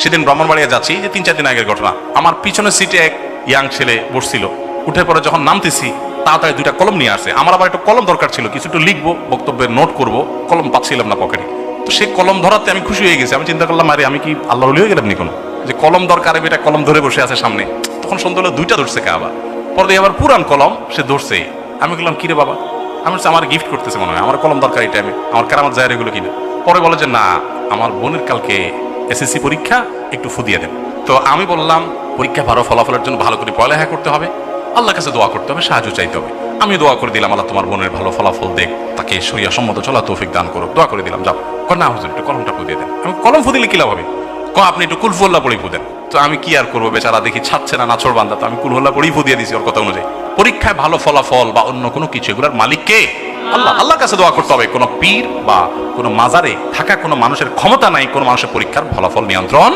সেদিন ব্রাহ্মণবাড়িয়া যাচ্ছি, যে 3-4 দিন আগের ঘটনা। আমার পিছনের সিটে এক ইয়াং ছেলে বসছিল। উঠে পরে যখন নামতেছি, তাড়াতাড়ি 2টা কলম নিয়ে আসছে। আমার আবার একটা কলম দরকার ছিল, কিছু একটু লিখবো, বক্তব্যের নোট করব, কলম পাচ্ছিলাম না পকেটে। তো সেই কলম ধরাতে আমি খুশি হয়ে গেছি। আমি চিন্তা করলাম, আরে আমি কি আল্লাহর ওলি হয়ে গেলাম নি কোনো, যে কলম দরকার, এটা কলম ধরে বসে আছে সামনে। তখন সন্ধ্যা হলো 2টা ধরছে কে আবার, পরে দিয়ে আবার পুরান কলম সে ধরছে। আমি বললাম, কিরে বাবা? আমি বলছি, আমার গিফট করতেছে মনে হয়, আমার কলম দরকার এই টাইমে, আমার কেরামত যায় এগুলো কিনা। পরে বলে যে না, আমার বোনের কালকে এসএসসি পরীক্ষা, একটু ফুদিয়ে দেন। তো আমি বললাম, পরীক্ষা ভালো ফলাফলের জন্য ভালো করে পড়ালেখা করতে হবে, আল্লাহর কাছে দোয়া করতে হবে, সাহায্য চাইতে হবে। আমি দোয়া করে দিলাম, আল্লাহ তোমার বোনের ভালো ফলাফল দেখ, তাকে শরিয়া সম্মত চলা তৌফিক দান করো, দোয়া করে দিলাম। যাও। না হুজুর, একটু কলমটা ফুদিয়ে দেন। আমি কলম ফুদিলে কি লাভ হবে? আপনি একটু কুলফুল্লাহ পড়ি ফুদেন। তো আমি কি আর করবো, বেচারা দেখি ছাড়ছে না, নাছর বান্দা। তো আমি কুলহুল্লাহ পড়ি ফুদিয়ে দিয়েছি ওর কথা অনুযায়ী। পরীক্ষায় ভালো ফলাফল বা অন্য কোনো কিছু, এগুলোর মালিক কে? আল্লাহ। আল্লাহর কাছে দোয়া করতে হবে। কোনো পীর বা কোনো মাজারে থাকা কোনো মানুষের ক্ষমতা নাই কোনো মানুষের পরীক্ষার ফলাফল নিয়ন্ত্রণ